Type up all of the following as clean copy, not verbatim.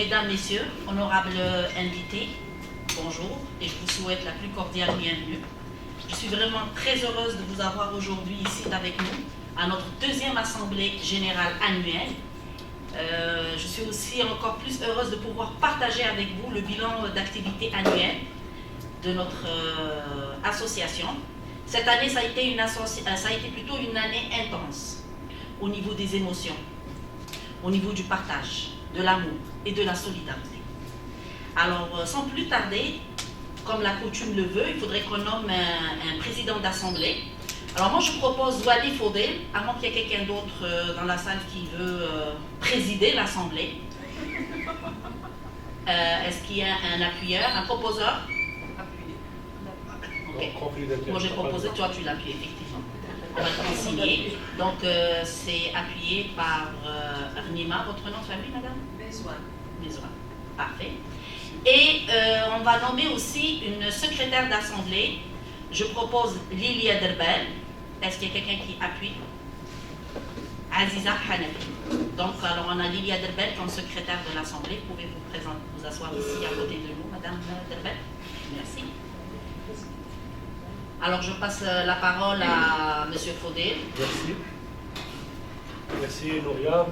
Mesdames, Messieurs, honorables invités, bonjour et je vous souhaite la plus cordiale bienvenue. Je suis vraiment très heureuse de vous avoir aujourd'hui ici avec nous à notre deuxième assemblée générale annuelle. Je suis aussi encore plus heureuse de pouvoir partager avec vous le bilan d'activité annuelle de notre association. Cette année, ça a été plutôt une année intense au niveau des émotions, au niveau du partage, de l'amour et de la solidarité. Alors, sans plus tarder, comme la coutume le veut, il faudrait qu'on nomme un président d'assemblée. Alors moi, je propose Wali Fodel, à moins qu'il y ait quelqu'un d'autre dans la salle qui veut présider l'assemblée. Est-ce qu'il y a un appuyeur, un proposeur? Okay. Moi, j'ai proposé, toi, tu l'appuies, effectivement. On va le signer. Donc, c'est appuyé par Nima. Votre nom de famille, madame? Bezouane. Bezouane. Parfait. Et on va nommer aussi une secrétaire d'assemblée. Je propose Lilia Derbel. Est-ce qu'il y a quelqu'un qui appuie? Aziza Hanafi. Donc, alors, on a Lilia Derbel comme secrétaire de l'assemblée. Pouvez-vous vous asseoir ici à côté de nous, madame Derbel? Merci. Alors, je passe la parole à M. Fodel. Merci. Merci, Nouria.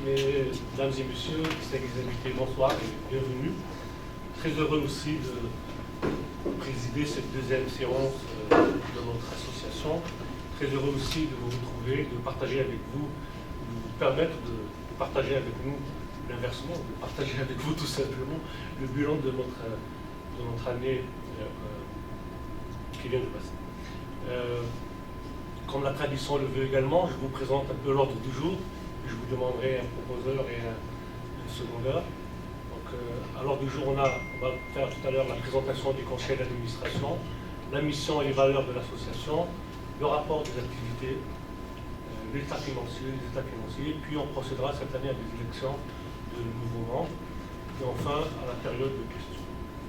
Mesdames et messieurs, distingués invités, bonsoir et bienvenue. Très heureux aussi de présider cette deuxième séance de notre association. Très heureux aussi de vous retrouver, de partager avec vous, de vous permettre de partager avec nous l'inversement, de partager avec vous tout simplement le bilan de notre année qui vient de passer. Comme la tradition le veut également, je vous présente un peu l'ordre du jour. Je vous demanderai un proposeur et un secondeur. Donc, à l'ordre du jour, on va faire tout à l'heure la présentation du conseil d'administration, la mission et les valeurs de l'association, le rapport des activités, l'état financier, puis on procédera cette année à des élections de nouveaux membres, et enfin à la période de questions.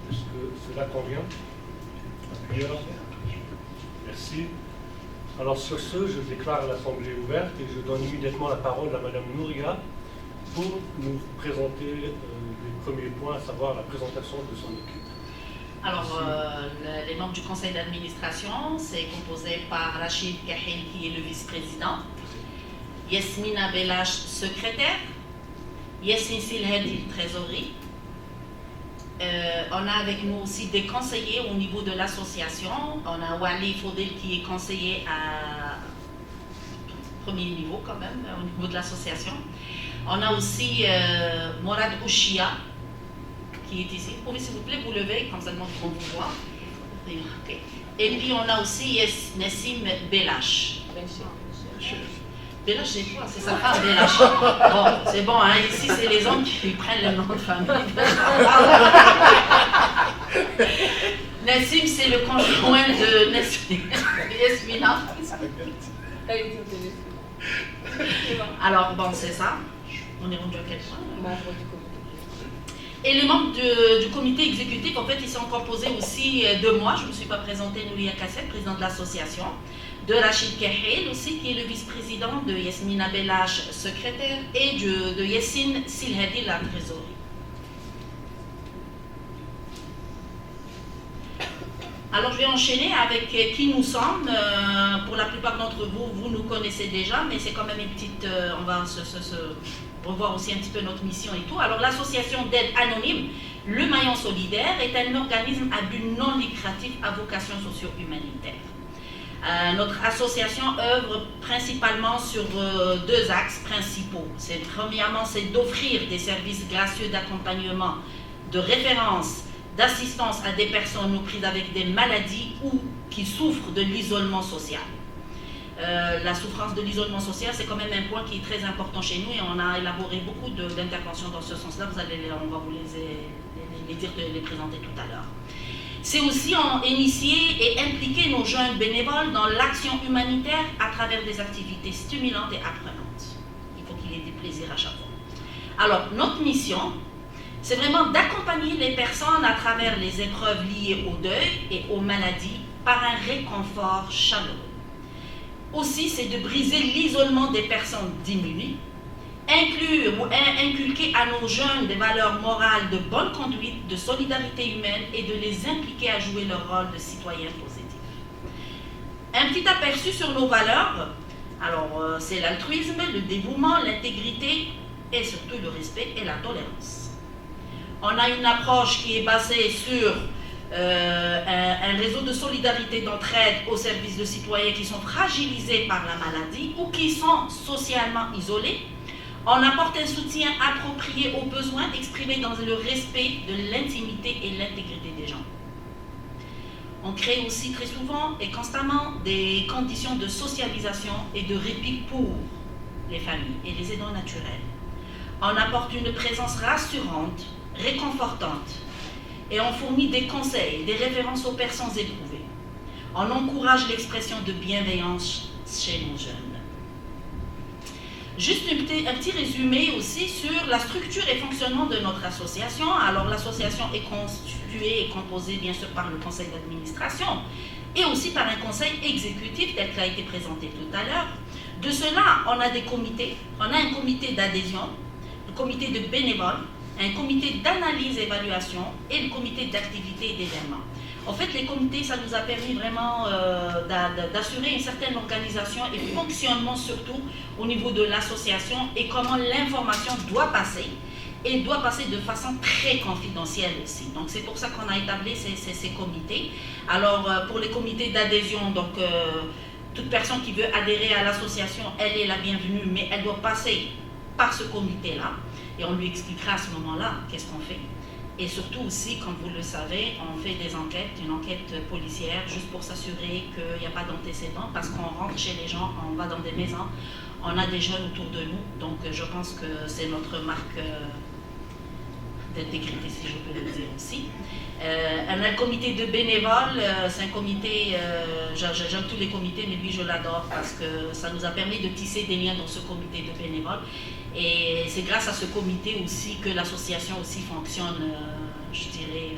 Est-ce que cela convient? Appuyeur. Merci. Alors sur ce, je déclare l'Assemblée ouverte et je donne immédiatement la parole à Madame Nouria pour nous présenter les premiers points, à savoir la présentation de son équipe. Alors, les membres du conseil d'administration, c'est composé par Rachid Kahil qui est le vice-président, Yasmina Belash, secrétaire, Yassine Silhadi, trésorerie. On a avec nous aussi des conseillers au niveau de l'association. On a Wali Fodel qui est conseiller à premier niveau quand même, au niveau de l'association. On a aussi Morad Ouchia qui est ici. Vous pouvez s'il vous plaît vous lever, comme ça on vous voit. Okay. Et puis on a aussi Nassim Belash. Belash, c'est quoi? C'est sa femme, Belash. Bon, c'est bon, hein? Ici, c'est les hommes qui prennent le nom de famille. Nassim, c'est le conjoint de Yasmina. Alors, bon, c'est ça. On est rendu à quel point? Membre du comité. Et les membres du comité exécutif, en fait, ils sont composés aussi de moi. Je ne me suis pas présentée, Nouria Kassem, président de l'association. De Rachid Kahil aussi, qui est le vice-président, de Yasmina Belash, secrétaire, et de Yassine Silhadi, la trésorerie. Alors je vais enchaîner avec qui nous sommes. Pour la plupart d'entre vous, vous nous connaissez déjà, mais c'est quand même une petite... on va se revoir aussi un petit peu notre mission et tout. Alors l'association d'aide anonyme, le Maillon Solidaire, est un organisme à but non lucratif à vocation socio-humanitaire. Notre association œuvre principalement sur deux axes principaux. Premièrement, c'est d'offrir des services gracieux d'accompagnement, de référence, d'assistance à des personnes prises avec des maladies ou qui souffrent de l'isolement social. La souffrance de l'isolement social, c'est quand même un point qui est très important chez nous et on a élaboré beaucoup d'interventions dans ce sens-là. On va vous les présenter tout à l'heure. C'est aussi initier et impliquer nos jeunes bénévoles dans l'action humanitaire à travers des activités stimulantes et apprenantes. Il faut qu'il y ait des plaisirs à chaque fois. Alors, notre mission, c'est vraiment d'accompagner les personnes à travers les épreuves liées au deuil et aux maladies par un réconfort chaleureux. Aussi, c'est de briser l'isolement des personnes diminuées, inclure ou inculquer à nos jeunes des valeurs morales de bonne conduite, de solidarité humaine et de les impliquer à jouer leur rôle de citoyens positifs. Un petit aperçu sur nos valeurs. Alors, c'est l'altruisme, le dévouement, l'intégrité et surtout le respect et la tolérance. On a une approche qui est basée sur un réseau de solidarité, d'entraide au service de citoyens qui sont fragilisés par la maladie ou qui sont socialement isolés. On apporte un soutien approprié aux besoins exprimés dans le respect de l'intimité et l'intégrité des gens. On crée aussi très souvent et constamment des conditions de socialisation et de répit pour les familles et les aidants naturels. On apporte une présence rassurante, réconfortante, et on fournit des conseils, des références aux personnes éprouvées. On encourage l'expression de bienveillance chez nos jeunes. Juste un petit résumé aussi sur la structure et fonctionnement de notre association. Alors l'association est constituée et composée bien sûr par le conseil d'administration et aussi par un conseil exécutif tel qu'il a été présenté tout à l'heure. De cela, on a des comités. On a un comité d'adhésion, le comité de bénévoles, un comité d'analyse et évaluation et le comité d'activité et d'événements. En fait, les comités, ça nous a permis vraiment d'assurer une certaine organisation et fonctionnement surtout au niveau de l'association et comment l'information doit passer et doit passer de façon très confidentielle aussi. Donc c'est pour ça qu'on a établi ces comités. Alors pour les comités d'adhésion, donc toute personne qui veut adhérer à l'association, elle est la bienvenue, mais elle doit passer par ce comité-là et on lui expliquera à ce moment-là qu'est-ce qu'on fait. Et surtout aussi, comme vous le savez, on fait des enquêtes, une enquête policière, juste pour s'assurer qu'il n'y a pas d'antécédents, parce qu'on rentre chez les gens, on va dans des maisons, on a des jeunes autour de nous, donc je pense que c'est notre marque d'intégrité, si je peux le dire aussi. On a le comité de bénévoles, c'est un comité, j'aime tous les comités, mais lui je l'adore parce que ça nous a permis de tisser des liens dans ce comité de bénévoles. Et c'est grâce à ce comité aussi que l'association aussi fonctionne, je dirais,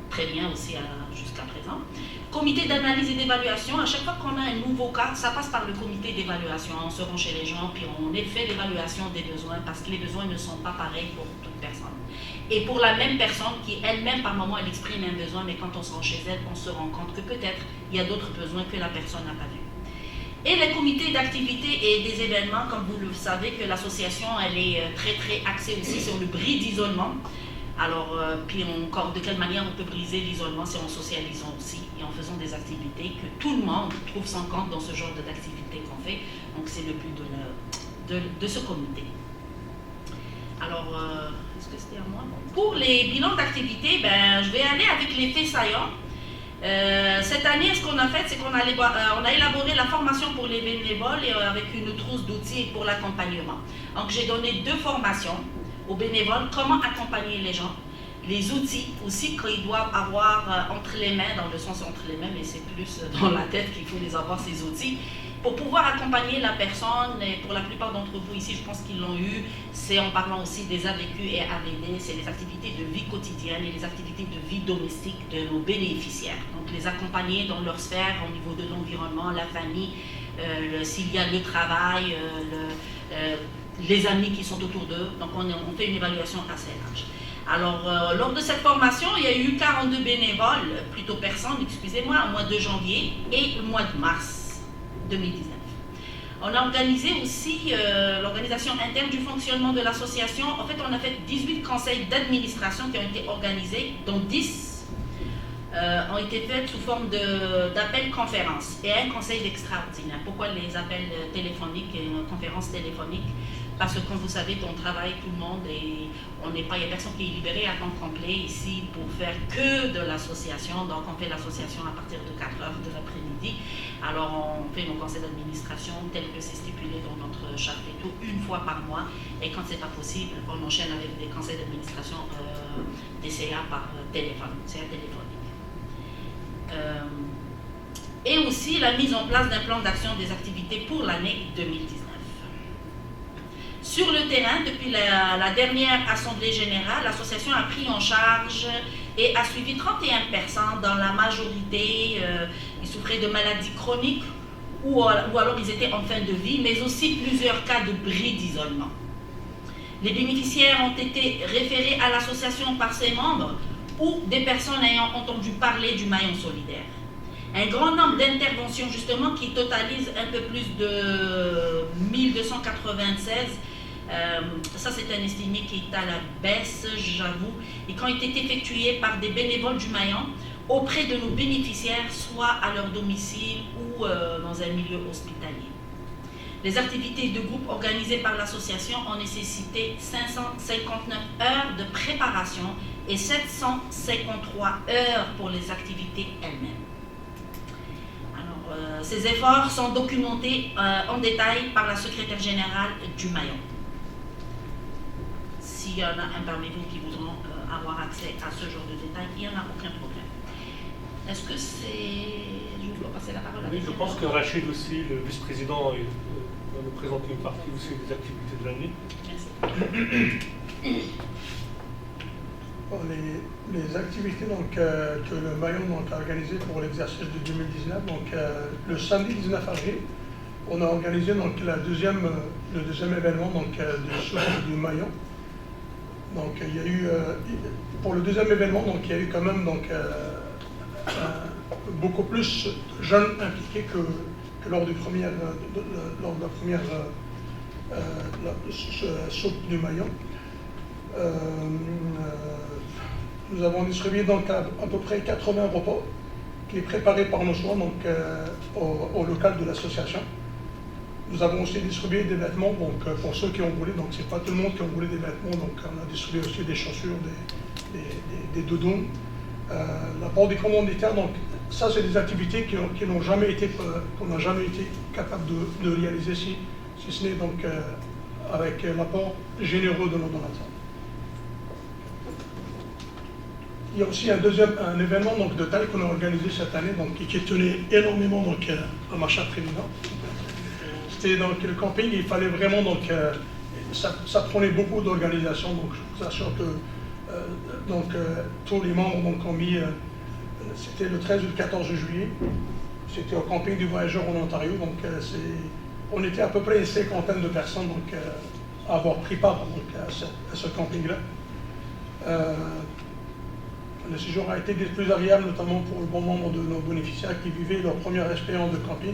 très bien aussi jusqu'à présent. Comité d'analyse et d'évaluation, à chaque fois qu'on a un nouveau cas, ça passe par le comité d'évaluation. On se rend chez les gens, puis on fait l'évaluation des besoins, parce que les besoins ne sont pas pareils pour toute personne. Et pour la même personne qui elle-même, par moment, elle exprime un besoin, mais quand on se rend chez elle, on se rend compte que peut-être il y a d'autres besoins que la personne n'a pas vu. Et les comités d'activité et des événements, comme vous le savez, que l'association, elle est très très axée aussi sur le bris d'isolement. Alors, puis encore, de quelle manière on peut briser l'isolement, c'est en socialisant aussi et en faisant des activités que tout le monde trouve son compte dans ce genre d'activités qu'on fait. Donc c'est le but de ce comité. Alors, est-ce que c'était à moi? Pour les bilans d'activité, ben, je vais aller avec les faits saillants. Cette année, ce qu'on a fait, c'est qu'on a élaboré la formation pour les bénévoles et avec une trousse d'outils pour l'accompagnement. Donc j'ai donné 2 formations aux bénévoles, comment accompagner les gens, les outils aussi qu'ils doivent avoir entre les mains, dans le sens entre les mains, mais c'est plus dans la tête qu'il faut les avoir ces outils, pour pouvoir accompagner la personne. Et pour la plupart d'entre vous ici, je pense qu'ils l'ont eu, c'est en parlant aussi des AVQ et AVD, c'est les activités de vie quotidienne et les activités de vie domestique de nos bénéficiaires. Donc les accompagner dans leur sphère au niveau de l'environnement, la famille, s'il y a le travail, les amis qui sont autour d'eux. Donc on fait une évaluation assez large. Alors lors de cette formation, il y a eu 42 bénévoles, plutôt personnes, excusez-moi, au mois de janvier et le mois de mars 2019. On a organisé aussi l'organisation interne du fonctionnement de l'association. En fait, on a fait 18 conseils d'administration qui ont été organisés, dont 10 ont été faits sous forme d'appels conférences et un conseil d'extraordinaire. Pourquoi les appels téléphoniques et conférences téléphoniques? Parce que comme vous savez, on travaille tout le monde et il n'y a personne qui est libéré à temps complet ici pour faire que de l'association. Donc on fait l'association à partir de 4h de l'après-midi. Alors on fait nos conseils d'administration tel que c'est stipulé dans notre charte et tout, une fois par mois. Et quand c'est pas possible, on enchaîne avec des conseils d'administration des CA par téléphone, CA téléphonique. Et aussi la mise en place d'un plan d'action des activités pour l'année 2019. Sur le terrain, depuis la dernière Assemblée Générale, l'association a pris en charge et a suivi 31 personnes. Dans la majorité, ils souffraient de maladies chroniques ou alors ils étaient en fin de vie, mais aussi plusieurs cas de bris d'isolement. Les bénéficiaires ont été référés à l'association par ses membres ou des personnes ayant entendu parler du maillon solidaire. Un grand nombre d'interventions justement qui totalisent un peu plus de 1296. Ça c'est un estimé qui est à la baisse, j'avoue, et qui ont été effectués par des bénévoles du maillon auprès de nos bénéficiaires, soit à leur domicile ou dans un milieu hospitalier. Les activités de groupe organisées par l'association ont nécessité 559 heures de préparation et 753 heures pour les activités elles-mêmes. Ces efforts sont documentés en détail par la secrétaire générale du maillon. S'il y en a un parmi vous qui voudront avoir accès à ce genre de détails, il n'y en a aucun problème. Est-ce que c'est... Je dois passer la parole à Oui, je pense que Rachid aussi, le vice-président, va nous présenter une partie aussi des activités de l'année. Merci. Bon, les activités donc, que le maillon a organisées pour l'exercice de 2019, donc, le samedi 19 avril, on a organisé donc, le deuxième événement donc, de soupe du maillon. Donc, il y a eu, pour le deuxième événement, donc, il y a eu quand même donc, beaucoup plus de jeunes impliqués que lors, lors de la première soupe du maillon. Nous avons distribué donc à peu près 80 repas qui est préparé par nos soins donc, au local de l'association. Nous avons aussi distribué des vêtements donc, pour ceux qui ont voulu, donc c'est pas tout le monde qui a voulu des vêtements, donc on a distribué aussi des chaussures, des doudous. La part des commanditaires, donc ça c'est des activités qui n'ont jamais été, qu'on n'a jamais été capable de réaliser si ce n'est donc avec l'apport généreux de nos donateurs. Il y a aussi un événement donc, de taille qu'on a organisé cette année, donc, qui tenait énormément donc, à Machat-Trévisan. C'était donc le camping, il fallait vraiment, donc, ça prenait beaucoup d'organisation, donc je vous assure que tous les membres donc, ont mis, c'était le 13 ou le 14 juillet, c'était au camping du Voyageur en Ontario, donc on était à peu près une cinquantaine de personnes donc, à avoir pris part donc, à ce camping-là. Le séjour a été des plus agréables, notamment pour le bon nombre de nos bénéficiaires qui vivaient leur première expérience de camping.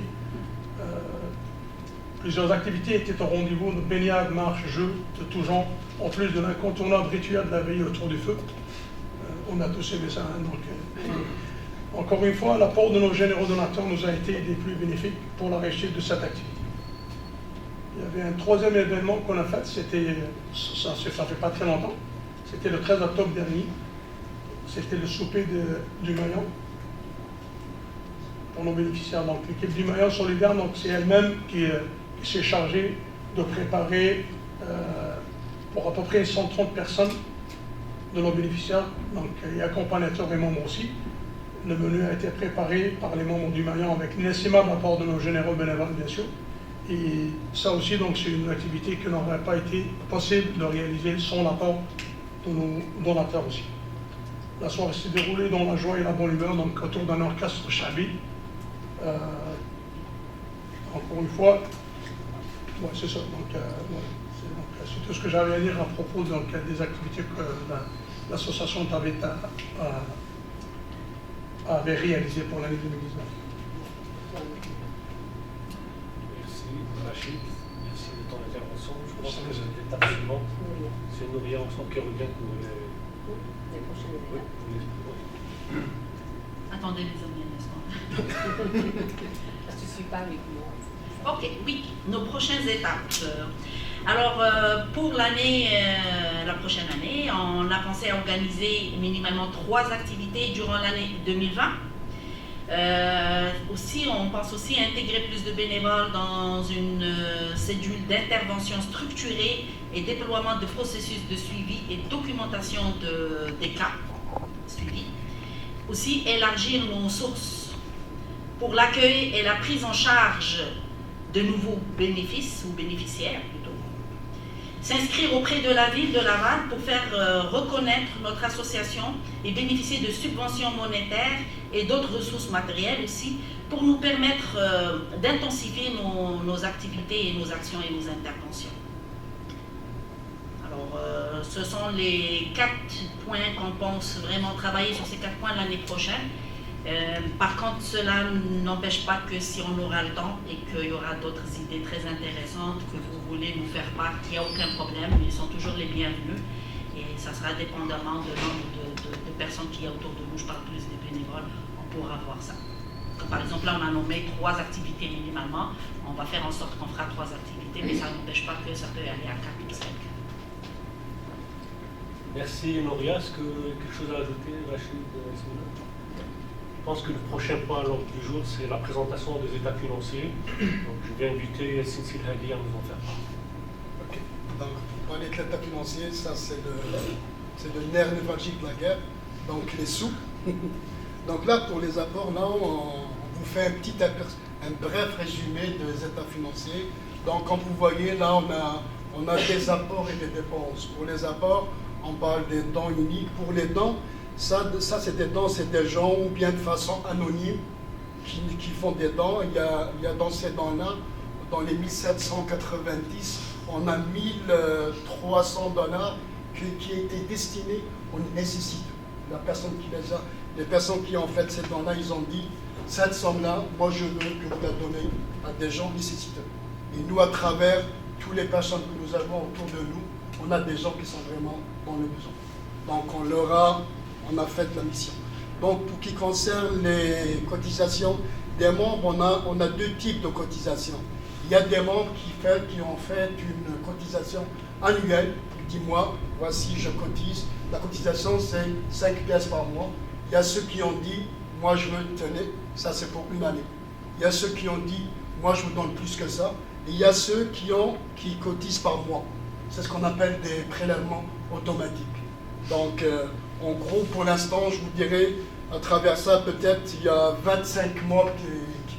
Plusieurs activités étaient au rendez-vous, de baignades, marches, jeux de tout genre, en plus de l'incontournable rituel de la veille autour du feu. On a tous aimé ça. Hein, donc, encore une fois, l'apport de nos généraux donateurs nous a été des plus bénéfiques pour la réussite de cette activité. Il y avait un troisième événement qu'on a fait, c'était, ça fait pas très longtemps, c'était le 13 octobre dernier. C'était le souper du maillon pour nos bénéficiaires. Donc l'équipe du maillon solidaire, c'est elle-même qui s'est chargée de préparer pour à peu près 130 personnes de nos bénéficiaires, donc et accompagnateurs et membres aussi. Le menu a été préparé par les membres du maillon avec l'inestimable apport de nos généraux bénévoles, bien sûr. Et ça aussi, donc, c'est une activité qui n'aurait pas été possible de réaliser sans l'apport de nos donateurs aussi. La soirée s'est déroulée dans la joie et la bonne humeur, donc autour d'un orchestre chabi. Encore une fois, ouais, c'est ça. Donc, c'est tout ce que j'avais à dire à propos donc, des activités que l'association Tabeta avait réalisées pour l'année 2019. Merci Rachid, merci de ton intervention. Je pense que l'étape suivante, c'est Nouria ensemble qui revient pour les... Oui, Attendez les amis un instant. Je ne suis pas avec moi. Ok, oui, nos prochaines étapes. Alors, pour l'année, la prochaine année, on a pensé à organiser minimalement 3 activités durant l'année 2020. Aussi, on pense aussi à intégrer plus de bénévoles dans une cellule d'intervention structurée et déploiement de processus de suivi et documentation des cas suivis. Aussi, élargir nos sources pour l'accueil et la prise en charge de nouveaux bénéfices ou bénéficiaires plutôt. S'inscrire auprès de la ville de Laval pour faire reconnaître notre association et bénéficier de subventions monétaires et d'autres ressources matérielles aussi pour nous permettre d'intensifier nos activités et nos actions et nos interventions. Alors, ce sont les 4 points qu'on pense vraiment travailler sur ces 4 points l'année prochaine. Par contre, cela n'empêche pas que si on aura le temps et qu'il y aura d'autres idées très intéressantes que vous voulez nous faire part, il n'y a aucun problème, ils sont toujours les bienvenus. Et ça sera dépendamment du nombre de personnes qu'il y a autour de nous. Je parle plus des bénévoles, on pourra voir ça. Comme par exemple, là, on a nommé 3 activités minimalement. On va faire en sorte qu'on fera 3 activités, mais ça n'empêche pas que ça peut aller à 4 ou 5. Merci Noria. Est-ce que quelque chose à ajouter, Rachid? Je pense que le prochain point à l'ordre du jour, c'est la présentation des états financiers. Donc, je vais inviter Sinsil Hadi à nous en faire part. Ok. Donc, pour parler de l'état financier, ça c'est le nerf névralgique de la guerre, donc les sous. Donc là, pour les apports, là, on vous fait un bref résumé des états financiers. Donc, comme vous voyez, là, on a des apports et des dépenses. Pour les apports, on parle des dons uniques. Pour les dons, ça c'est des dons, c'est des gens, ou bien de façon anonyme, qui font des dons. Il y a dans ces dons-là, dans les 1790, on a 1300 dollars qui étaient destinés aux nécessités. Les personnes qui ont fait ces dons-là, ils ont dit, cette somme-là, moi je veux que vous la donnez à des gens nécessiteux. Et nous, à travers toutes les personnes que nous avons autour de nous, on a des gens qui sont vraiment dans le besoin. Donc on a fait la mission. Donc pour ce qui concerne les cotisations des membres, on a 2 types de cotisations. Il y a des membres qui ont fait une cotisation annuelle, qui disent moi, voici je cotise. La cotisation c'est 5 pièces par mois. Il y a ceux qui ont dit, moi je veux tenir, ça c'est pour une année. Il y a ceux qui ont dit, moi je vous donne plus que ça. Et il y a ceux qui cotisent par mois. C'est ce qu'on appelle des prélèvements automatiques. Donc, en gros, pour l'instant, je vous dirais, à travers ça, peut-être, il y a 25 mois qui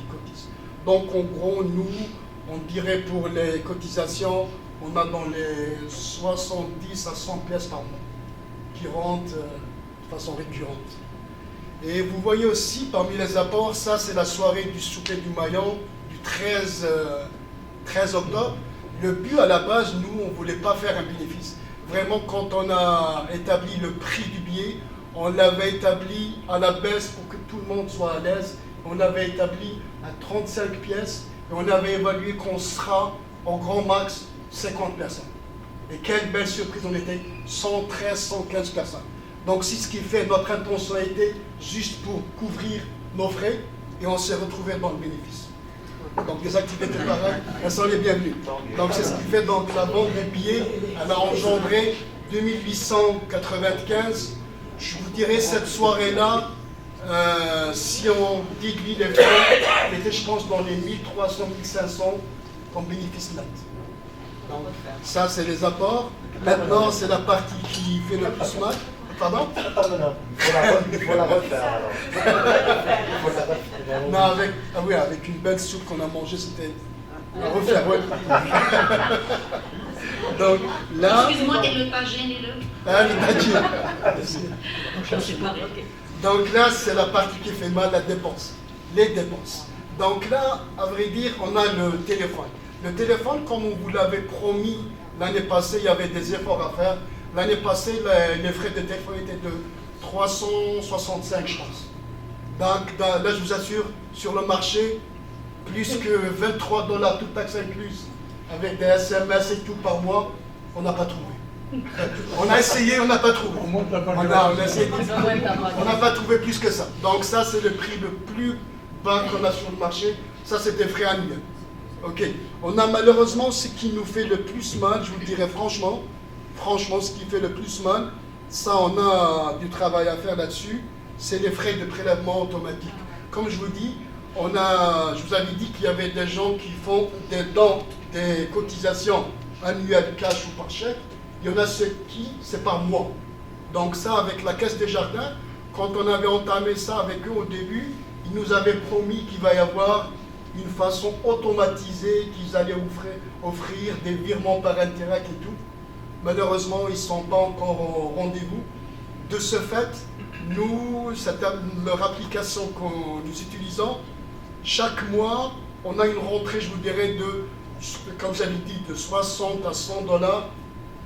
cotisent. Donc, en gros, nous, on dirait pour les cotisations, on a dans les 70 à 100 pièces par mois qui rentrent de façon récurrente. Et vous voyez aussi, parmi les apports, ça, c'est la soirée du souper du Maillon du 13 octobre. Le but, à la base, nous, on ne voulait pas faire un bénéfice. Vraiment, quand on a établi le prix du billet, on l'avait établi à la baisse pour que tout le monde soit à l'aise. On l'avait établi à 35 pièces et on avait évalué qu'on sera en grand max 50 personnes. Et quelle belle surprise, on était 113, 115 personnes. Donc, c'est ce qui fait notre intention a été juste pour couvrir nos frais et on s'est retrouvé dans le bénéfice. Donc les activités pareilles, elles sont les bienvenues. Donc c'est ce qui fait donc la vente des billets, elle a engendré 2895. Je vous dirais cette soirée-là, si on déduit les frais, elle était je pense dans les 1300, 1500 comme bénéfice net. Donc ça c'est les apports. Maintenant c'est la partie qui fait le plus mal. Pardon? Il faut la refaire alors. Non, avec une belle soupe qu'on a mangée, c'était à refaire, ouais. Donc là. Excuse-moi, et le pagé et le. Ah, le pagé. Donc là, c'est la partie qui fait mal, la dépense. Les dépenses. Donc là, à vrai dire, on a le téléphone. Le téléphone, comme on vous l'avait promis l'année passée, il y avait des efforts à faire. L'année passée, les frais de téléphone étaient de 365, je pense. Donc là, je vous assure, sur le marché, plus que 23 $, toute taxe incluse, avec des SMS et tout par mois, on n'a pas trouvé. On a essayé, on n'a pas trouvé. On n'a pas trouvé plus que ça. Donc ça, c'est le prix le plus bas qu'on a sur le marché. Ça, c'est des frais annuels. Ok. On a malheureusement ce qui nous fait le plus mal, je vous le dirais franchement, ce qui fait le plus mal, ça on a du travail à faire là-dessus, c'est les frais de prélèvement automatique. Comme je vous dis, je vous avais dit qu'il y avait des gens qui font des dons, des cotisations annuelles cash ou par chèque. Il y en a ceux qui, c'est par mois. Donc ça, avec la Caisse des Jardins, quand on avait entamé ça avec eux au début, ils nous avaient promis qu'il va y avoir une façon automatisée qu'ils allaient offrir des virements par Interac et tout. Malheureusement, ils ne sont pas encore au rendez-vous. De ce fait, leur application que nous utilisons, chaque mois, on a une rentrée, je vous dirais, comme j'avais dit, de 60 à 100 $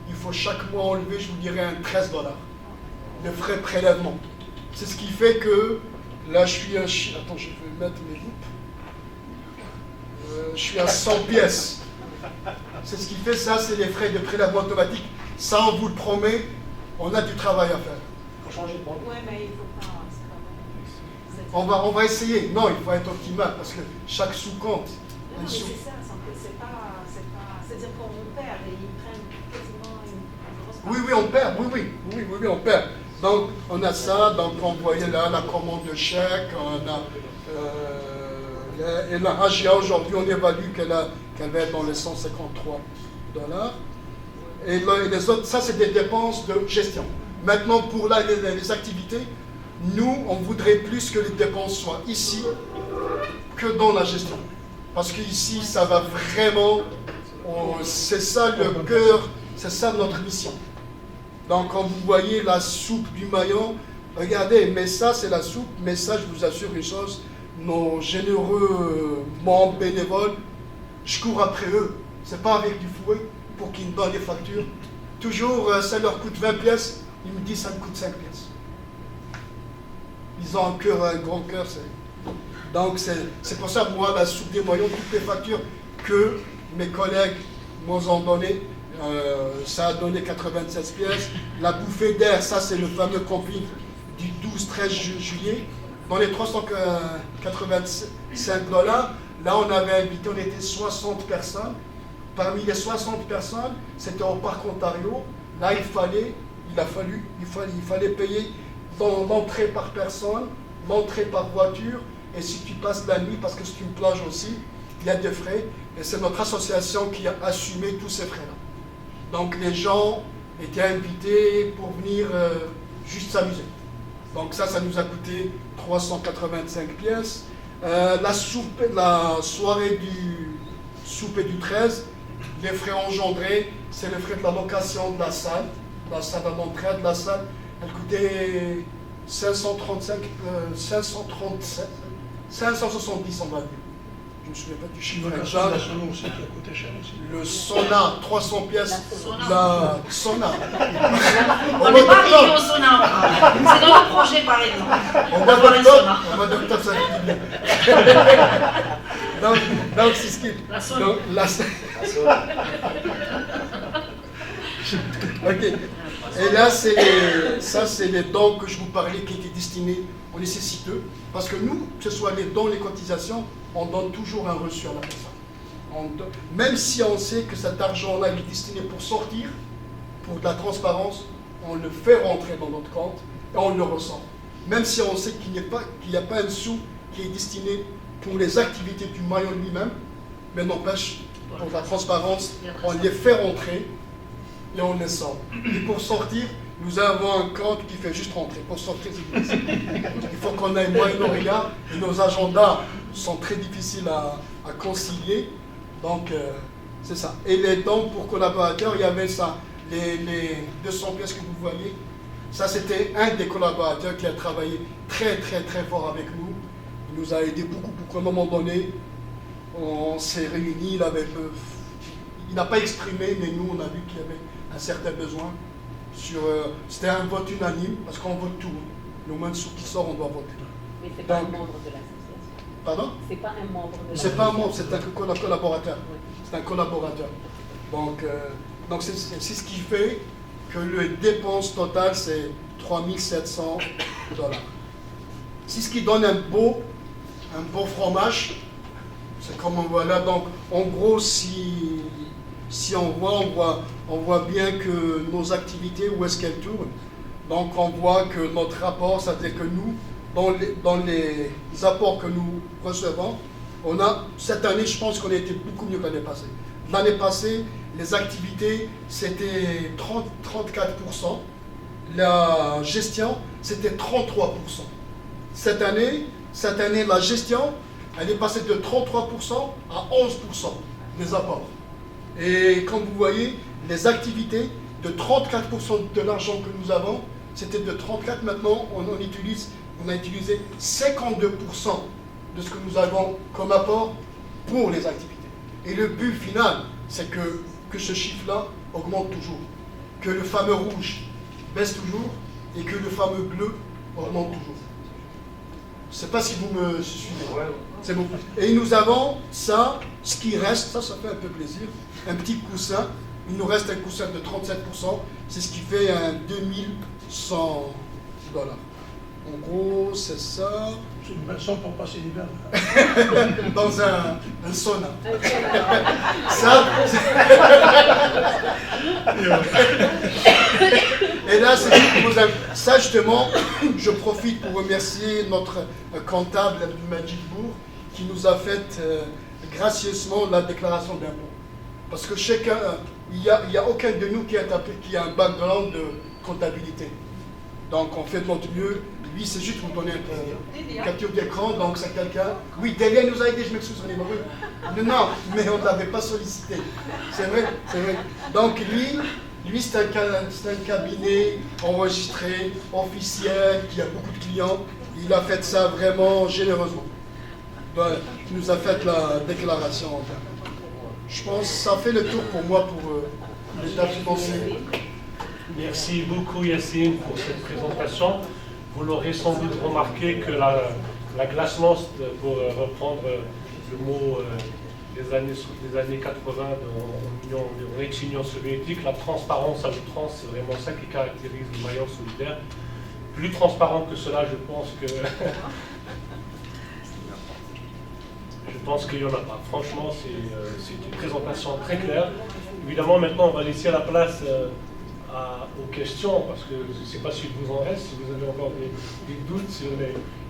il faut chaque mois enlever, je vous dirais, un 13 $ de frais de prélèvement. C'est ce qui fait que, là, je suis à... Attends, je vais mettre mes loupes. Je suis à 100 pièces. C'est ce qui fait ça, c'est les frais de prélèvement automatique. Ça, on vous le promet, on a du travail à faire. Faut changer de monde. Oui, mais il ne faut pas. On va essayer. Non, il faut être optimal parce que chaque sou compte. Non, mais c'est ça, c'est-à-dire qu'on perd et ils prennent quasiment une grosse part. Oui, on perd. Oui, on perd. Donc, on a ça. Donc, on voyait là la commande de chèque. On a, et la HGA, aujourd'hui, on évalue qu'elle va être dans les 153 $. Et les autres, ça, c'est des dépenses de gestion. Maintenant, pour les activités, nous, on voudrait plus que les dépenses soient ici que dans la gestion. Parce qu'ici, ça va vraiment... C'est ça le cœur, c'est ça notre mission. Donc, quand vous voyez la soupe du maillon, regardez, mais ça, c'est la soupe, mais ça, je vous assure une chose, nos généreux membres bénévoles, je cours après eux. C'est pas avec du fouet pour qu'ils me donnent les factures. Toujours, ça leur coûte 20 pièces, ils me disent ça me coûte 5 pièces. Ils ont un grand cœur. Donc, c'est pour ça, moi, la soupe des maillons, toutes les factures que mes collègues m'ont donné, ça a donné 96 pièces. La bouffée d'air, ça, c'est le fameux camping du 12-13 juillet. Dans les 385 $, là, on avait invité, on était 60 personnes. Parmi les 60 personnes, c'était au Parc Ontario. Là, il fallait payer l'entrée par personne, l'entrée par voiture, et si tu passes la nuit, parce que c'est une plage aussi, il y a des frais, et c'est notre association qui a assumé tous ces frais-là. Donc les gens étaient invités pour venir juste s'amuser. Donc ça nous a coûté 385 pièces. La soirée du souper du 13, les frais engendrés, c'est le frais de la location de la salle à l'entrée de la salle. Elle coûtait 570, on va dire. Je me souviens pas du chiffre Location exact. de la sauna aussi qui a coûté cher aussi. Le sauna, 300 pièces. La sauna. On n'est pas arrivé au sauna encore. C'est dans le projet, par exemple. Au mois d'octobre, ça fait du bien. Donc c'est ce qui... La sauna. Donc, ok. Et là, c'est les dons que je vous parlais qui étaient destinés aux nécessiteux. Parce que nous, que ce soit les dons, les cotisations, on donne toujours un reçu à la personne. Même si on sait que cet argent-là est destiné pour sortir, pour de la transparence, on le fait rentrer dans notre compte et on le ressent. Même si on sait qu'il n'y a pas un sou qui est destiné pour les activités du maillon lui-même, mais n'empêche, pour la transparence, on les fait rentrer et on les sort. Et pour sortir, nous avons un compte qui fait juste rentrer. Pour sortir, c'est difficile. Il faut qu'on ait moins nos regards et nos agendas sont très difficiles à concilier. Donc, c'est ça. Et les dons pour collaborateurs, il y avait ça. Les 200 pièces que vous voyez, ça c'était un des collaborateurs qui a travaillé très très très fort avec nous. Il nous a aidé beaucoup. À un moment donné, on s'est réunis, il n'a pas exprimé, mais nous on a vu qu'il y avait un certain besoin. C'était un vote unanime, parce qu'on vote tout. Le moins de sous qui sort, on doit voter. Mais ce n'est pas un membre de l'association. Pardon? C'est pas un membre de l'association. C'est pas un membre, c'est un collaborateur. C'est un collaborateur. Donc c'est ce qui fait que le dépense totale, c'est 3 700 $. C'est ce qui donne un beau fromage. C'est comme on voit là. Donc, en gros, si on voit bien que nos activités, où est-ce qu'elles tournent. Donc, on voit que notre rapport, c'est-à-dire que nous, dans les apports que nous recevons, cette année, je pense qu'on a été beaucoup mieux que l'année passée. L'année passée, les activités, c'était 34%. La gestion, c'était 33%. Cette année, la gestion, elle est passée de 33% à 11% des apports. Et comme vous voyez, les activités, de 34% de l'argent que nous avons, c'était de 34%. Maintenant, on a utilisé 52% de ce que nous avons comme apport pour les activités. Et le but final, c'est que ce chiffre-là augmente toujours. que le fameux rouge baisse toujours et que le fameux bleu augmente toujours. Je ne sais pas si vous me suivez. C'est bon. Et nous avons ça, ce qui reste, ça fait un peu plaisir, un petit coussin. Il nous reste un coussin de 37%, c'est ce qui fait un 2100 $. En gros, c'est ça. C'est une belle somme pour passer l'hiver. Dans un sauna. Ça, et là, ça justement, je profite pour remercier notre comptable Majid Bourg qui nous a fait gracieusement la déclaration d'impôt. Parce que chacun, il n'y a aucun de nous qui a un background de comptabilité. Donc on fait de notre mieux. Lui, c'est juste pour donner un peu capture d'écran, donc c'est quelqu'un. Oui, Delia nous a aidé, je m'excuse, on est mauvais. Non, mais on ne l'avait pas sollicité. C'est vrai, c'est vrai. Donc lui c'est un cabinet enregistré, officiel, qui a beaucoup de clients. Il a fait ça vraiment généreusement. Donc, il nous a fait la déclaration. Je pense que ça fait le tour pour moi pour l'état financier. Merci beaucoup Yacine pour cette présentation. Vous l'aurez sans doute remarqué que la glasnost, pour reprendre le mot des années 80 en ex-Union soviétique, la transparence à outrance, c'est vraiment ça qui caractérise le maillot solidaire. Plus transparent que cela, je pense qu'il n'y en a pas. Franchement, c'est une présentation très claire. Évidemment, maintenant, on va laisser la place aux questions, parce que je ne sais pas si vous en reste, si vous avez encore des doutes sur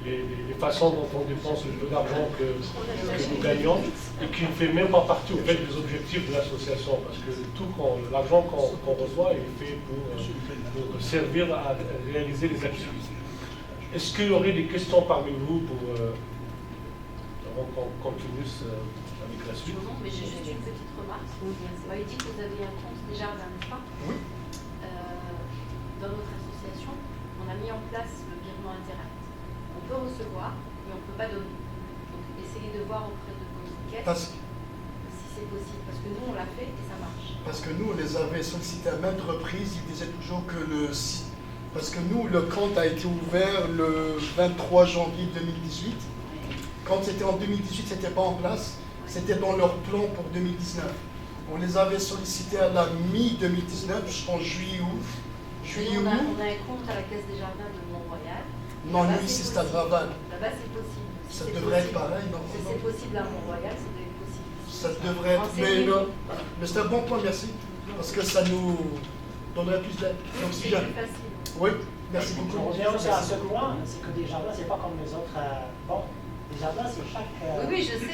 les façons dont on dépense le peu d'argent que nous gagnons, et qui ne fait même pas partie au fait des objectifs de l'association, parce que tout l'argent qu'on reçoit est fait pour servir à réaliser les activités. Est-ce qu'il y aurait des questions parmi vous avant qu'on continue avec la suite? Non, mais j'ai juste une petite remarque. Vous m'avez dit que vous aviez un compte Desjardins, n'est-ce pas? Oui. Dans notre association, on a mis en place le virement indirect. On peut recevoir, mais on ne peut pas donner. Donc essayez de voir auprès de vos caisses si c'est possible. Parce que nous, on l'a fait et ça marche. Parce que nous, on les avait sollicités à maintes reprises. Ils disaient toujours que parce que nous, le compte a été ouvert le 23 janvier 2018. Quand c'était en 2018, ce n'était pas en place. C'était dans leur plan pour 2019. On les avait sollicités à la mi-2019, je pense juillet-août. On a un compte à la Caisse des Jardins de Mont-Royal. Non, lui, c'est Stade Raval. Là-bas, c'est possible. Si Ça devrait être pareil, non? Si c'est possible à Mont-Royal, ça doit être possible. Ça devrait être. Mais c'est un bon point, merci. Parce que ça nous donnerait plus d'oxygène. C'est plus facile. Oui, merci beaucoup. On revient aussi à ce point, c'est que Desjardins, c'est pas comme les autres banques. Desjardins, c'est chaque. Oui, je sais.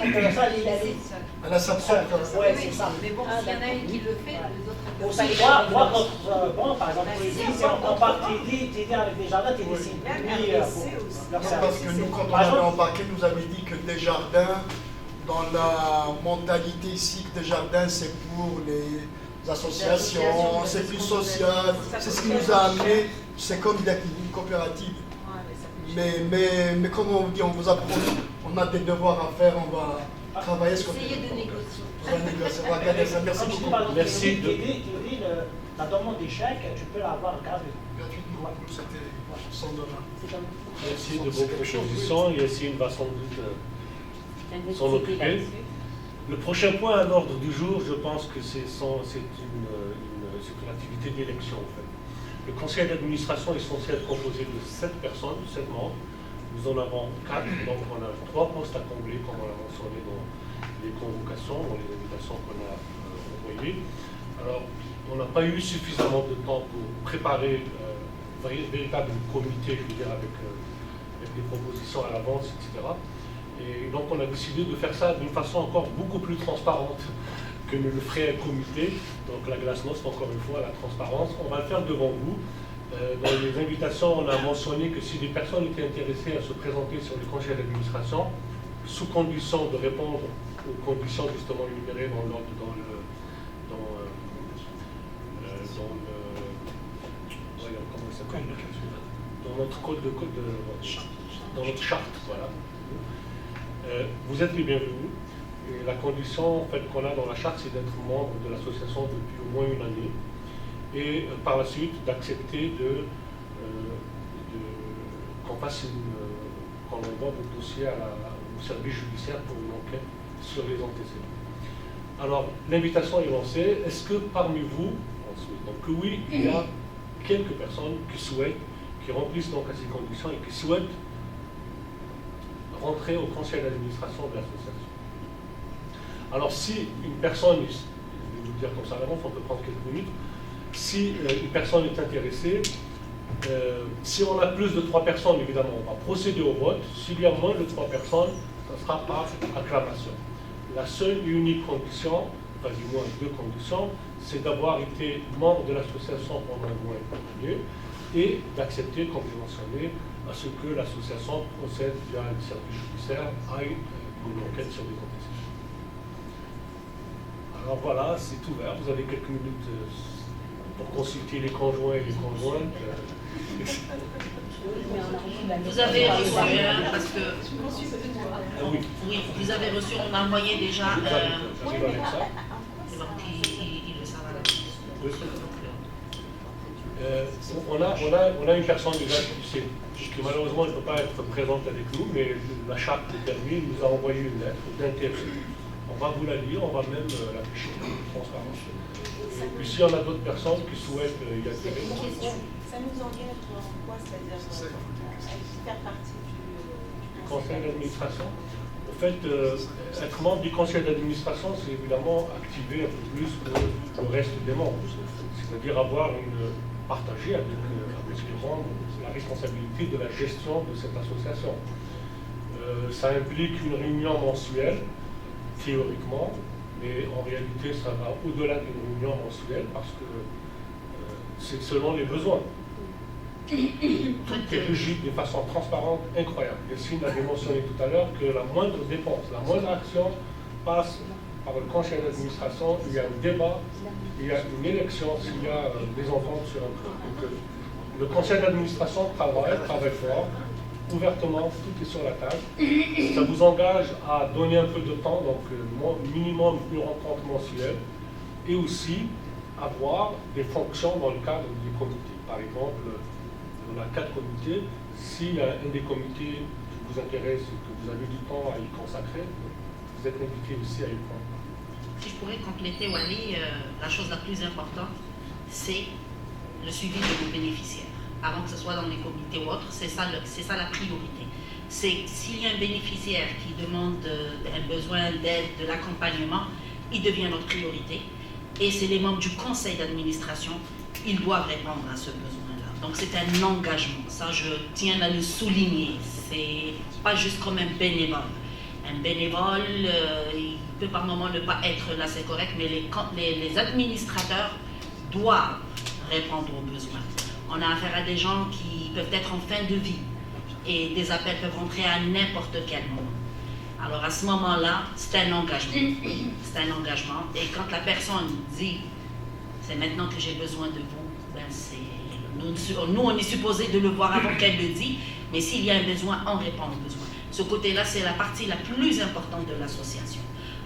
Elle a sa propre. Ouais, c'est ça. Mais bon, s'il y en a une qui le fait, les autres ne peuvent pas Aussi, les voir faire. notre banque, par exemple, si on compare TD avec Desjardins, TD, c'est lui leur Parce service. que nous, quand on avait embarqué, nous avait dit que Desjardins, dans la mentalité ici, que Desjardins, c'est pour les associations, c'est plus social. C'est ce qui nous a amené, c'est comme une coopérative. Mais comme on vous dit, on vous apprend, on a des devoirs à faire, on va travailler ce qu'on fait. Essayez de négocier. On va négocier, on va regarder ça. Merci beaucoup. Merci. TD, la demande d'échec, tu peux l'avoir gratuitement. Gratuitement, c'était $100. Merci de vos propositions. Yacine va sans doute s'en occuper. Le prochain point à l'ordre du jour, je pense que c'est une activité d'élection en fait. Le conseil d'administration est censé être composé de 7 personnes, 7 membres. Nous en avons 4, donc on a 3 postes à combler, comme on l'a mentionné dans les convocations, dans les invitations qu'on a envoyées. Alors, on n'a pas eu suffisamment de temps pour préparer un véritable comité, je veux dire, avec des propositions à l'avance, etc. Et donc, on a décidé de faire ça d'une façon encore beaucoup plus transparente que ne le ferait un comité. Donc la glasnost, encore une fois, la transparence. On va le faire devant vous. Dans les invitations, on a mentionné que si des personnes étaient intéressées à se présenter sur le conseil d'administration, sous condition de répondre aux conditions justement énumérées dans notre code dans notre charte, voilà. Vous êtes les bienvenus. Et la condition en fait, qu'on a dans la charte, c'est d'être membre de l'association depuis au moins une année. et par la suite d'accepter qu'on qu'on envoie votre dossier au service judiciaire pour une enquête sur les antécédents. Alors, l'invitation est lancée. Est-ce que parmi vous, donc oui, il y a quelques personnes qui remplissent donc à ces conditions et qui souhaitent rentrer au conseil d'administration de l'association. Alors, si une personne, je vais vous dire comme ça à l'avance, on peut prendre quelques minutes, si une personne est intéressée, si on a plus de 3 personnes, évidemment, on va procéder au vote. S'il y a moins de 3 personnes, ça sera par acclamation. La seule et unique condition, enfin du moins 2 conditions, c'est d'avoir été membre de l'association pendant au moins un an et d'accepter, comme je mentionnais, à ce que l'association procède via le service judiciaire à une enquête sur les antécédents. Alors voilà, c'est ouvert. Vous avez quelques minutes pour consulter les conjoints et les conjointes. Vous avez reçu, parce que Oui. oui, vous avez reçu, on a envoyé déjà. J'arrive avec ça. Il le savent à la base. Oui. On a une personne déjà qui malheureusement ne peut pas être présente avec nous, mais la charte du permis nous a envoyé une lettre d'intérêt. On va vous la lire, on va même l'afficher en transparence. Et puis s'il y en a d'autres personnes qui souhaitent y adhérer. Ça nous engage en quoi? C'est-à-dire faire partie du Conseil d'administration. En fait, être membre du conseil d'administration, c'est évidemment activer un peu plus que le reste des membres. C'est-à-dire partager avec les membres la responsabilité de la gestion de cette association. Ça implique une réunion mensuelle, théoriquement, mais en réalité, ça va au-delà d'une réunion mensuelle parce que c'est selon les besoins. Tout est régi de façon transparente, incroyable. Yacine l'avait mentionné tout à l'heure que la moindre dépense, la moindre action passe par le conseil d'administration, il y a un débat, il y a une élection s'il y a des enfants sur un truc. Donc, le conseil d'administration travaille fort, ouvertement, tout est sur la table. Ça vous engage à donner un peu de temps, donc minimum une rencontre mensuelle, et aussi avoir des fonctions dans le cadre des comités. Par exemple, on a 4 comités. S'il y a un des comités qui vous intéresse et que vous avez du temps à y consacrer, vous êtes invité aussi à y prendre. Si je pourrais compléter, Wally, la chose la plus importante, c'est le suivi de vos bénéficiaires. Avant que ce soit dans les comités ou autres, c'est ça la priorité. C'est s'il y a un bénéficiaire qui demande un besoin d'aide, de l'accompagnement, il devient notre priorité. Et c'est les membres du conseil d'administration, ils doivent répondre à ce besoin-là. Donc c'est un engagement. Ça, je tiens à le souligner. C'est pas juste comme un bénévole. Un bénévole, il peut par moment ne pas être là, c'est correct, mais les administrateurs doivent répondre aux besoins. On a affaire à des gens qui peuvent être en fin de vie et des appels peuvent rentrer à n'importe quel moment. Alors à ce moment-là, c'est un engagement. C'est un engagement. Et quand la personne dit « c'est maintenant que j'ai besoin de vous », ben nous, on est supposé de le voir avant qu'elle le dise, mais s'il y a un besoin, on répond aux besoins. Ce côté-là, c'est la partie la plus importante de l'association.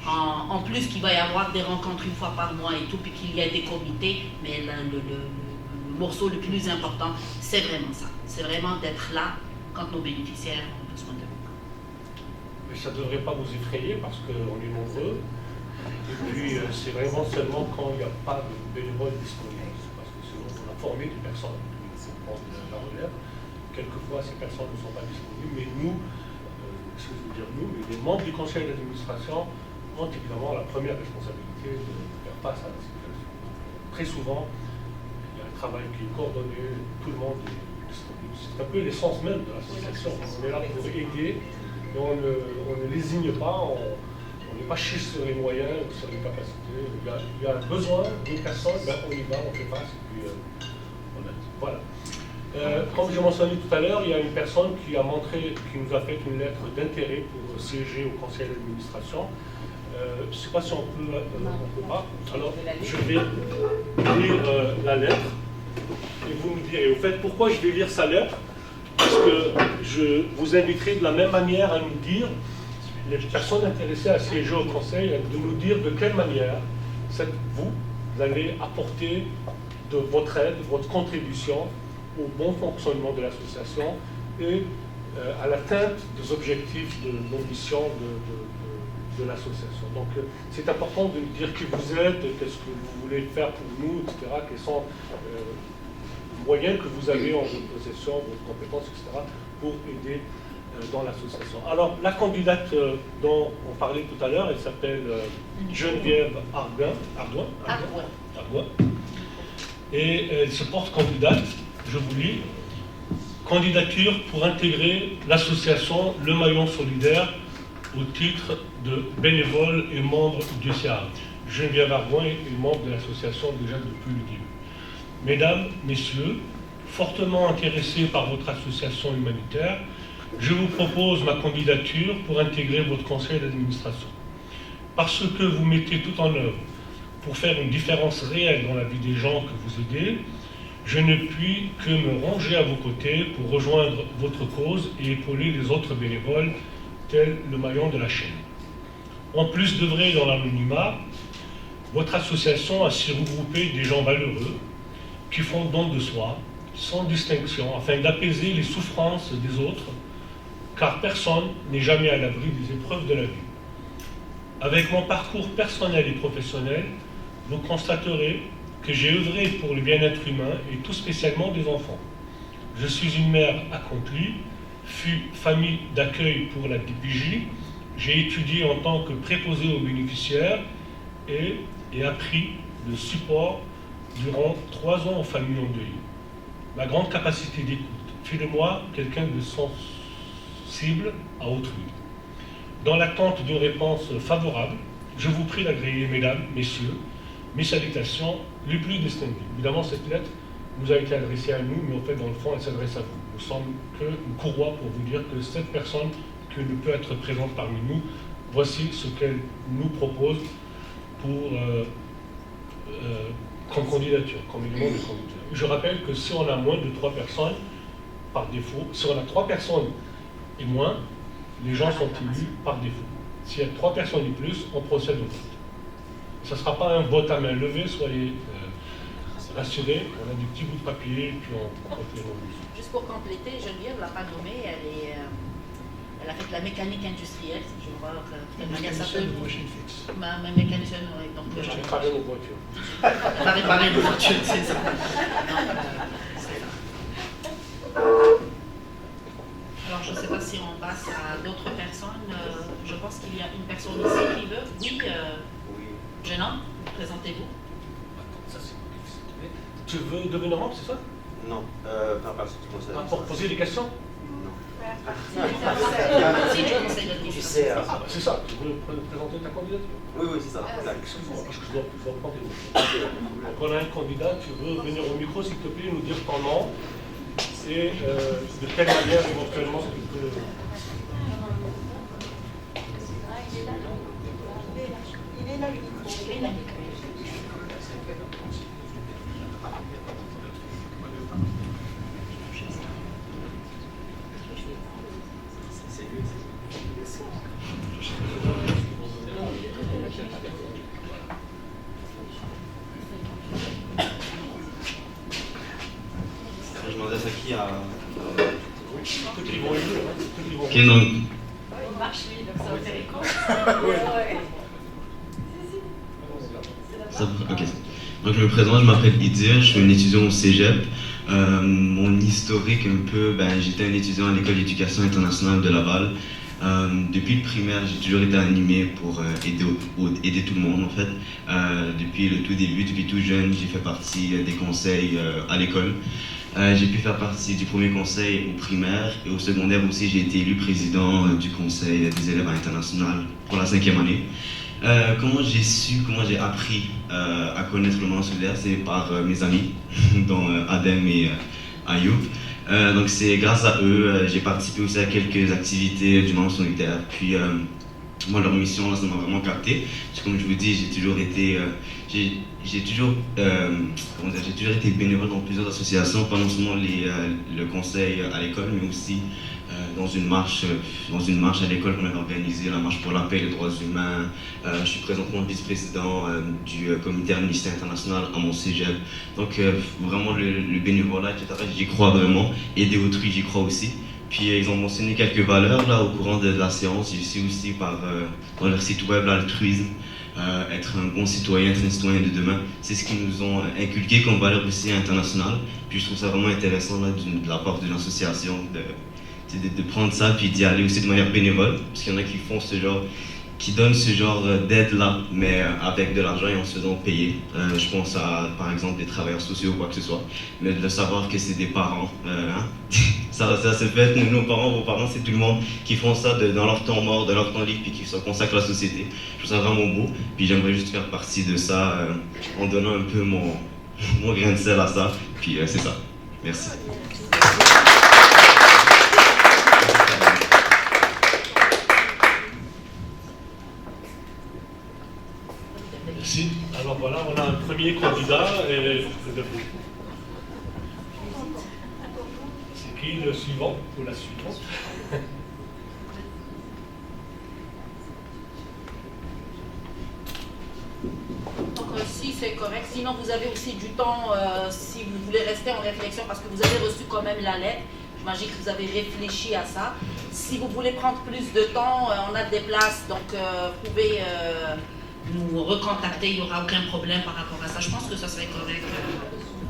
En plus qu'il va y avoir des rencontres une fois par mois et tout, puis qu'il y a des comités, mais le morceau le plus important, c'est vraiment ça. C'est vraiment d'être là quand nos bénéficiaires ont besoin de vous. Mais ça ne devrait pas vous effrayer parce qu'on est nombreux. Et puis, c'est vraiment seulement quand il n'y a pas de bénévoles disponibles. Parce que sinon, on a formé des personnes qui vont prendre la relève. Quelquefois, ces personnes ne sont pas disponibles. Mais nous, ce que je veux dire nous, mais les membres du conseil d'administration ont évidemment la première responsabilité de faire face à la situation. Très souvent, il y a un travail qui est coordonné, tout le monde est disponible. C'est un peu l'essence même de l'association. On est là pour aider, mais on ne lésigne pas, on n'est pas chiche sur les moyens ou sur les capacités. Il y a un besoin d'une personne, ben on y va, on fait face, et puis on aide. Voilà. Comme je mentionné tout à l'heure, il y a une personne qui nous a fait une lettre d'intérêt pour siéger au conseil d'administration. Je ne sais pas si on peut pas. Alors, je vais lire la lettre et vous me direz. Au fait, pourquoi je vais lire sa lettre? Parce que je vous inviterai de la même manière à nous dire, les personnes intéressées à siéger au conseil, de nous dire de quelle manière vous allez apporter de votre aide, de votre contribution au bon fonctionnement de l'association et à l'atteinte des objectifs de nos missions de l'association. Donc c'est important de nous dire qui vous êtes, qu'est-ce que vous voulez faire pour nous, etc., quels sont les moyens que vous avez en votre possession, vos compétences, etc., pour aider dans l'association. Alors, la candidate dont on parlait tout à l'heure, elle s'appelle Geneviève Ardouin. Et elle se porte candidate, je vous lis, candidature pour intégrer l'association Le Maillon Solidaire au titre de bénévole et membre du CA. Geneviève Ardouin est membre de l'association déjà depuis le début. Mesdames, Messieurs, fortement intéressé par votre association humanitaire, je vous propose ma candidature pour intégrer votre conseil d'administration. Parce que vous mettez tout en œuvre pour faire une différence réelle dans la vie des gens que vous aidez, je ne puis que me ranger à vos côtés pour rejoindre votre cause et épauler les autres bénévoles, tels le maillon de la chaîne. En plus d'œuvrer dans l'anonymat, votre association a su regrouper des gens valeureux qui font don de soi, sans distinction, afin d'apaiser les souffrances des autres, car personne n'est jamais à l'abri des épreuves de la vie. Avec mon parcours personnel et professionnel, vous constaterez que j'ai œuvré pour le bien-être humain et tout spécialement des enfants. Je suis une mère accomplie, fut famille d'accueil pour la DPJ, j'ai étudié en tant que préposé aux bénéficiaires et appris le support durant 3 ans aux familles endeuillées. Ma grande capacité d'écoute fait de moi quelqu'un de sensible à autrui. Dans l'attente d'une réponse favorable, je vous prie d'agréer, mesdames, messieurs, mes salutations les plus distinguées. Évidemment, cette lettre nous a été adressée à nous, mais en fait, dans le fond, elle s'adresse à vous. Nous sommes qu'une courroie pour vous dire que cette personne qui ne peut être présente parmi nous, voici ce qu'elle nous propose pour comme candidature, comme élément de candidature. Je rappelle que si on a moins de 3 personnes, par défaut, si on a 3 personnes et moins, les gens sont élus par défaut. S'il y a 3 personnes et plus, on procède au vote. Ce ne sera pas un vote à main levée, soyez rassurés, on a des petits bouts de papier, puis on compte les noms. Juste pour compléter, Geneviève ne l'a pas nommée, elle a fait de la mécanique industrielle, si je vois de manière certaine. Ma mécanicienne, oui. Donc, Je vais réparer nos voitures. Elle va réparer nos voitures, c'est ça. Alors, je ne sais pas si on passe à d'autres personnes. Je pense qu'il y a une personne ici qui veut. Oui, jeune homme, présentez-vous. Tu veux devenir membre, c'est ça? Non, pas parce que tu conseilles. Pour poser des questions? Non. Si tu conseilles de Tu sais, C'est ça, tu veux présenter ta candidature? Oui, c'est ça. Excuse-moi, parce que je dois prendre des mots. Donc on a un candidat, tu veux venir au micro, s'il te plaît, nous dire ton nom et de quelle manière éventuellement tu peux... Il est là, le micro. Je m'adresse à qui à... Ok, donc... Il marche lui, donc ça va faire écho. Ok. Donc je me présente, je m'appelle Idir, je suis un étudiant au Cégep. Mon historique un peu, j'étais un étudiant à l'école d'éducation internationale de Laval. Depuis le primaire, j'ai toujours été animé pour aider tout le monde en fait. Depuis le tout début, depuis tout jeune, j'ai fait partie des conseils à l'école. J'ai pu faire partie du premier conseil au primaire et au secondaire aussi, j'ai été élu président du conseil des élèves international pour la 5e année. Comment j'ai appris à connaître le Maillon Solidaire, c'est par mes amis, dont Adem et Ayoub. Donc c'est grâce à eux, j'ai participé aussi à quelques activités du Maillon Solidaire. Puis moi, leur mission, là, ça m'a vraiment capté. Comme je vous dis, j'ai toujours été bénévole dans plusieurs associations, pas non seulement le conseil à l'école, mais aussi dans une marche à l'école qu'on avait organisée, la marche pour la paix et les droits humains. Je suis présentement vice-président du comité Amnesty International à mon cégep. Donc vraiment le bénévolat, etc., j'y crois vraiment. Aider autrui, j'y crois aussi. Puis ils ont mentionné quelques valeurs là au courant de la séance. J'ai su aussi dans leur site web l'altruisme, être un bon citoyen, être un citoyen de demain. C'est ce qu'ils nous ont inculqué comme valeur aussi internationale. Puis je trouve ça vraiment intéressant là, de la part de l'association de prendre ça puis d'y aller aussi de manière bénévole. Parce qu'il y en a qui font qui donnent ce genre d'aide là, mais avec de l'argent et en se faisant payer. Je pense à, par exemple, des travailleurs sociaux ou quoi que ce soit. Mais de savoir que c'est des parents, ça se fait, nos parents, vos parents, c'est tout le monde qui font ça dans leur temps mort, de leur temps libre, puis qui se consacrent à la société. Je trouve ça vraiment beau. Puis j'aimerais juste faire partie de ça en donnant un peu mon grain de sel à ça. Puis c'est ça. Merci. Merci. Alors voilà, on a un premier candidat et c'est qui le suivant ou la suivante? Donc si c'est correct, sinon vous avez aussi du temps si vous voulez rester en réflexion parce que vous avez reçu quand même la lettre. J'imagine que vous avez réfléchi à ça. Si vous voulez prendre plus de temps, on a des places, donc vous pouvez nous recontacter, il n'y aura aucun problème par rapport à ça. Je pense que ça serait correct,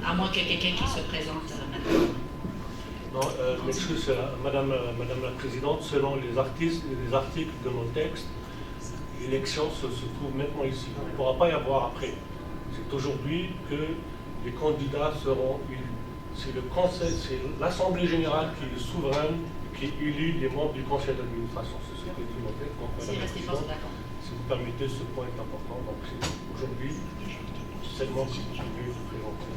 à moins qu'il y ait quelqu'un qui se présente maintenant. Non, je m'excuse, Madame la Présidente, selon les articles de nos textes, l'élection se trouve maintenant ici. Il ne pourra pas y avoir après. C'est aujourd'hui que les candidats seront élus. C'est le Conseil, c'est l'Assemblée Générale qui est souveraine, qui élit les membres du Conseil d'administration. C'est ce que dit mon texte. Donc, si vous permettez, ce point est important. Donc aujourd'hui, seulement si vous pouvez vous présenter.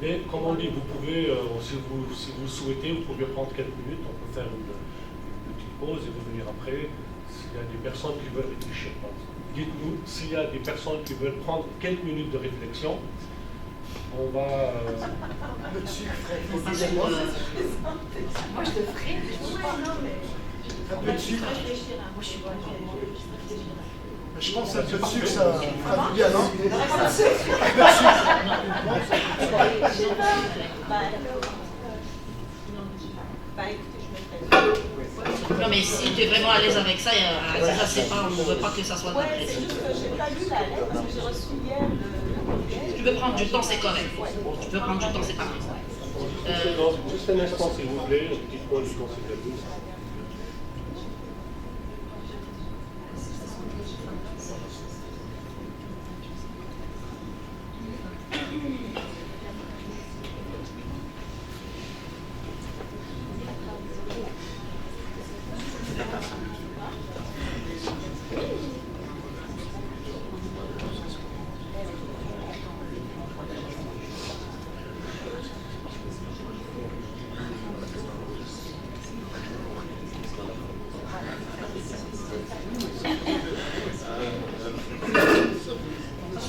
Mais comme on dit, vous pouvez, si vous le souhaitez, vous pouvez prendre quelques minutes. On peut faire une petite pause et revenir après. S'il y a des personnes qui veulent réfléchir, dites-nous s'il y a des personnes qui veulent prendre quelques minutes de réflexion. On va. Un peu de sucre. Moi, je te ferai. Un peu de sucre. Je pense qu'un peu de sucre, ça fera du bien, non? Non mais si tu es vraiment à l'aise avec ça, ça c'est pas, on ne veut pas que ça soit de la pression. C'est juste que j'ai pas lu la lettre parce que j'ai reçu hier le. Si tu veux prendre du temps, c'est correct. Tu veux prendre du temps, c'est parfait. Juste un instant, s'il vous plaît, un petit point du Conseil d'administration.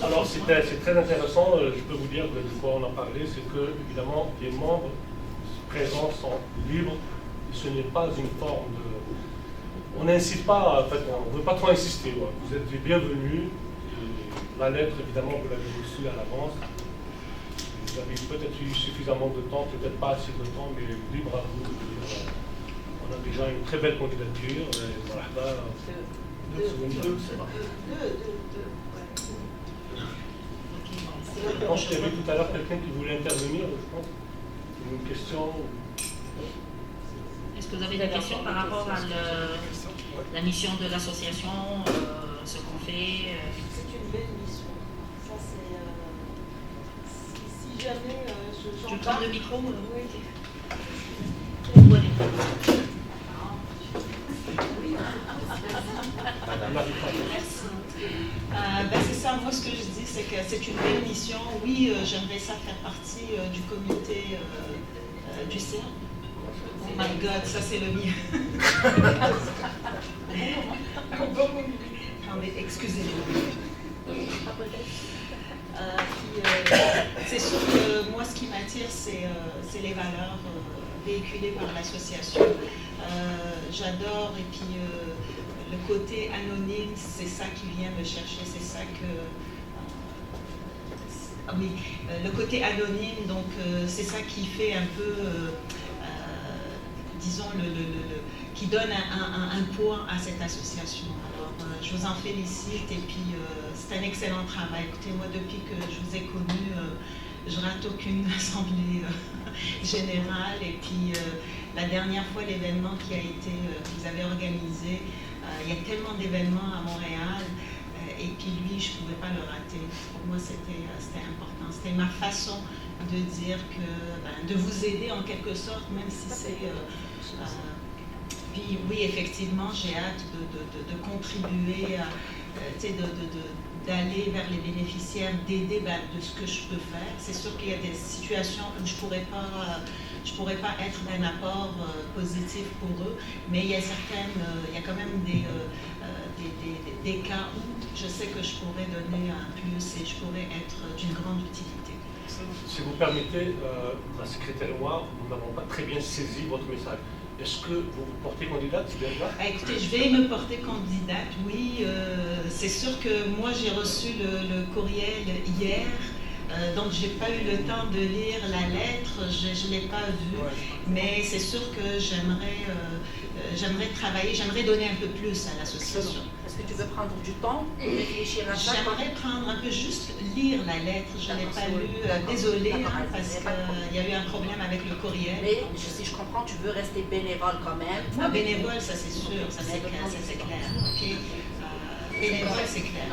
Alors c'est très intéressant, je peux vous dire de quoi on a parlé, c'est que évidemment les membres présents sont libres, ce n'est pas une forme de... On n'incite pas, en fait, on ne veut pas trop insister, ouais. Vous êtes les bienvenus, et la lettre évidemment vous l'avez reçue à l'avance, vous avez peut-être eu suffisamment de temps, peut-être pas assez de temps, mais libre à vous de dire, on a déjà une très belle candidature, et voilà, Je pense qu'il y avait tout à l'heure quelqu'un qui voulait intervenir, je pense. Une question. Est-ce que vous avez des questions par rapport à la mission de l'association, ce qu'on fait C'est une belle mission. Ça, c'est. Si jamais j'en Tu prends le micro? Oui. C'est ça, moi ce que je dis, c'est que c'est une belle mission. Oui, j'aimerais ça faire partie du comité du CERN. Oh my God, ça c'est le mien. Non mais excusez-moi. C'est sûr que moi, ce qui m'attire, c'est les valeurs véhiculées par l'association. J'adore, et puis le côté anonyme, c'est ça qui vient me chercher, c'est ça que... oui, le côté anonyme, donc c'est ça qui fait un peu, disons, qui donne un poids à cette association. Alors, je vous en félicite, et puis c'est un excellent travail. Écoutez, moi, depuis que je vous ai connu, je rate aucune assemblée générale, et puis la dernière fois, l'événement qui a été, que vous avez organisé, il y a tellement d'événements à Montréal, et puis lui, je ne pouvais pas le rater. Pour moi, c'était important. C'était ma façon de dire que, de vous aider en quelque sorte, même si c'est... puis oui, effectivement, j'ai hâte de contribuer, d'aller vers les bénéficiaires, d'aider de ce que je peux faire. C'est sûr qu'il y a des situations où je ne pourrais pas être d'un apport positif pour eux, mais il y a quand même des cas où je sais que je pourrais donner un plus et je pourrais être d'une grande utilité. Si vous permettez, la secrétaire et moi, nous n'avons pas très bien saisi votre message. Est-ce que vous vous portez candidate, déjà? Écoutez, je vais me porter candidate, oui. C'est sûr que moi, j'ai reçu le courriel hier, donc je n'ai pas eu le temps de lire la lettre, je ne l'ai pas vue, mais c'est sûr que j'aimerais travailler, j'aimerais donner un peu plus à l'association. Est-ce que tu veux prendre du temps pour réfléchir à ça? J'aimerais prendre un peu, juste lire la lettre, je ne l'ai pas lue, désolée, parce qu'il y a eu un problème avec le courriel. Mais si je comprends, tu veux rester bénévole quand même. Moi, bénévole, ça c'est sûr, ça c'est clair, okay. Bénévole, c'est clair.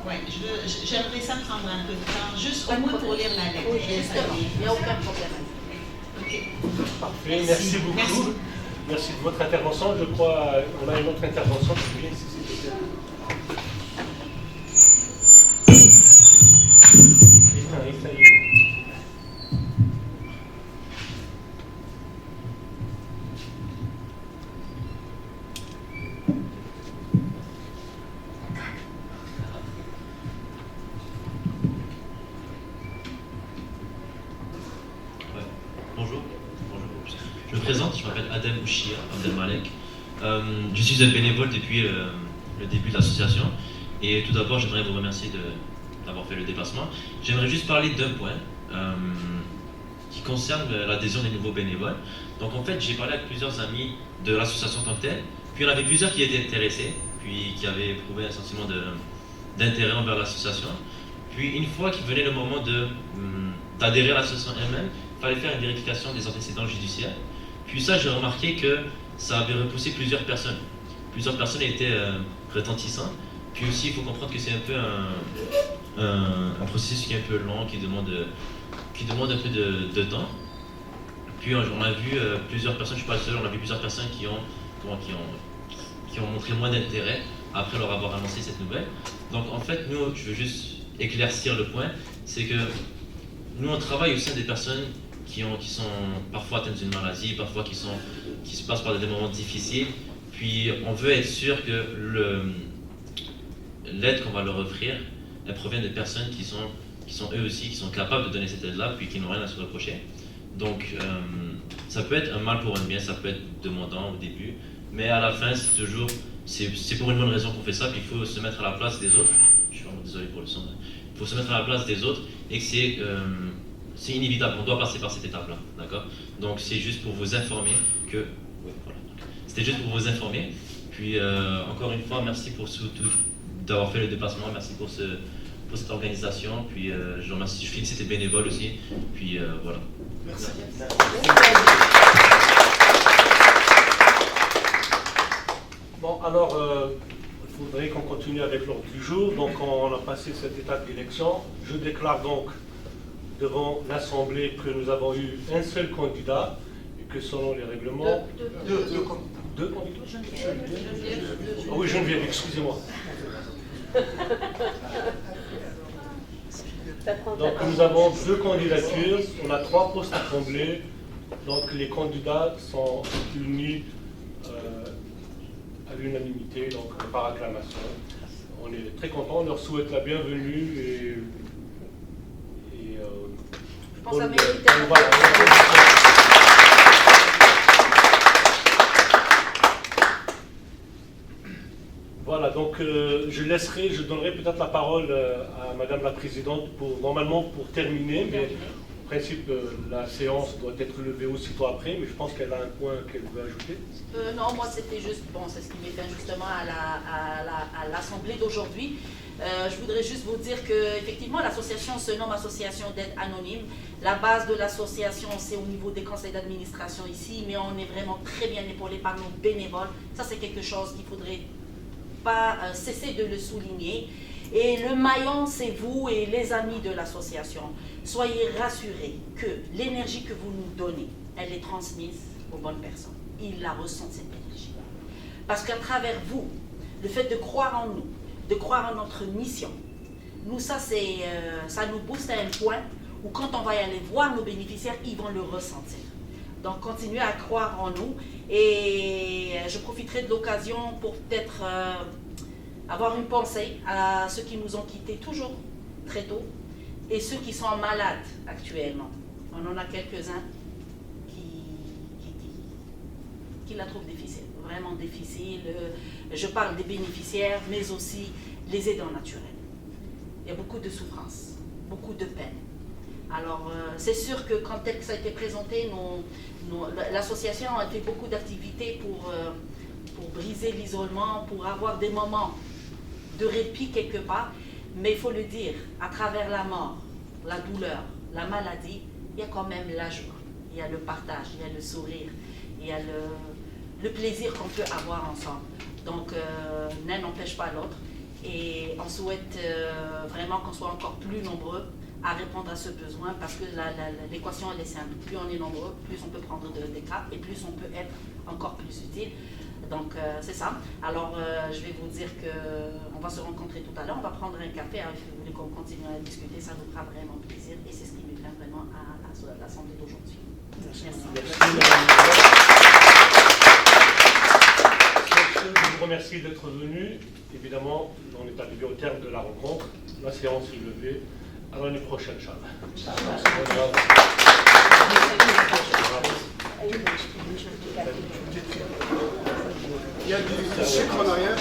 Oui, j'aimerais ça prendre un peu de temps, juste au moins pour lire la lettre. Oui, justement, il n'y a aucun problème. Okay. Parfait, merci beaucoup. Merci. Merci de votre intervention. Je crois qu'on a une autre intervention. Bonjour. Je me présente, je m'appelle Adem Ouchia, Abdelmalek. Je suis un bénévole depuis le début de l'association. Et tout d'abord, j'aimerais vous remercier d'avoir fait le déplacement. J'aimerais juste parler d'un point qui concerne l'adhésion des nouveaux bénévoles. Donc en fait, j'ai parlé avec plusieurs amis de l'association en tant que telle. Puis il y en avait plusieurs qui étaient intéressés, puis qui avaient éprouvé un sentiment d'intérêt envers l'association. Puis une fois qu'il venait le moment d'adhérer à l'association elle-même, il fallait faire une vérification des antécédents judiciaires. Puis ça, j'ai remarqué que ça avait repoussé plusieurs personnes. Plusieurs personnes étaient retentissantes. Puis aussi, il faut comprendre que c'est un peu un processus qui est un peu lent, qui demande un peu de temps. Puis on a vu plusieurs personnes, je ne suis pas le seul, on a vu plusieurs personnes qui ont montré moins d'intérêt après leur avoir annoncé cette nouvelle. Donc en fait, nous, je veux juste éclaircir le point, c'est que nous, on travaille au sein des personnes qui sont parfois atteintes d'une maladie, parfois qui se passent par des moments difficiles. Puis on veut être sûr que l'aide qu'on va leur offrir, elle provient de personnes qui sont eux aussi, qui sont capables de donner cette aide-là, puis qui n'ont rien à se reprocher. Donc ça peut être un mal pour un bien, ça peut être demandant au début, mais à la fin, c'est pour une bonne raison qu'on fait ça, puis il faut se mettre à la place des autres. Je suis vraiment désolé pour le son. Il faut se mettre à la place des autres et que c'est inévitable, on doit passer par cette étape-là, d'accord? Donc c'est juste pour vous informer que... Oui, voilà. C'était juste pour vous informer. Puis encore une fois, merci pour d'avoir fait le déplacement, merci pour cette organisation. Puis je félicite les bénévoles aussi. Puis voilà. Merci. Bon, alors, il faudrait qu'on continue avec l'ordre du jour. Donc on a passé cette étape d'élection. Je déclare donc devant l'Assemblée que nous avons eu un seul candidat et que selon les règlements... Deux candidats. Ah oui, Geneviève, excusez-moi. Donc nous avons deux candidatures, on a 3 postes à combler, donc les candidats sont unis à l'unanimité, donc par acclamation. on est très contents, on leur souhaite la bienvenue et je pense à mes Voilà, donc je donnerai peut-être la parole à Madame la Présidente normalement pour terminer, mais en principe la séance doit être levée aussitôt après, mais je pense qu'elle a un point qu'elle veut ajouter. Non, moi c'était juste, bon, c'est ce qui m'est fait justement à l'Assemblée d'aujourd'hui. Je voudrais juste vous dire qu'effectivement l'association se nomme Association d'aide anonyme. La base de l'association c'est au niveau des conseils d'administration ici, mais on est vraiment très bien épaulé par nos bénévoles. Ça c'est quelque chose qu'il faudrait pas cesser de le souligner. Et le maillon, c'est vous et les amis de l'association. Soyez rassurés que l'énergie que vous nous donnez, elle est transmise aux bonnes personnes. Ils la ressentent, cette énergie. Parce qu'à travers vous, le fait de croire en nous, de croire en notre mission, nous, ça nous booste à un point où quand on va y aller voir nos bénéficiaires, ils vont le ressentir. Donc, continuez à croire en nous. Et je profiterai de l'occasion pour peut-être avoir une pensée à ceux qui nous ont quittés toujours très tôt et ceux qui sont malades actuellement. On en a quelques-uns qui la trouvent difficile, vraiment difficile. Je parle des bénéficiaires, mais aussi les aidants naturels. Il y a beaucoup de souffrance, beaucoup de peine. Alors, c'est sûr que quand ça a été présenté, l'association a fait beaucoup d'activités pour briser l'isolement, pour avoir des moments de répit quelque part. Mais il faut le dire, à travers la mort, la douleur, la maladie, il y a quand même la joie. Il y a le partage, il y a le sourire, il y a le plaisir qu'on peut avoir ensemble. Donc, l'un n'empêche pas l'autre. Et on souhaite vraiment qu'on soit encore plus nombreux à répondre à ce besoin, parce que l'équation elle est simple. Plus on est nombreux, plus on peut prendre des cas et plus on peut être encore plus utile. Donc c'est ça. Alors je vais vous dire qu'on va se rencontrer tout à l'heure, on va prendre un café. Alors, si vous voulez qu'on continue à discuter, ça nous fera vraiment plaisir et c'est ce qui nous vient vraiment à l'Assemblée d'aujourd'hui. Merci. Je vous remercie d'être venu. Évidemment, on est arrivé au terme de la rencontre. La séance est levée. À l'année prochaine, Inch'Allah. Il y a du sucre en arrière.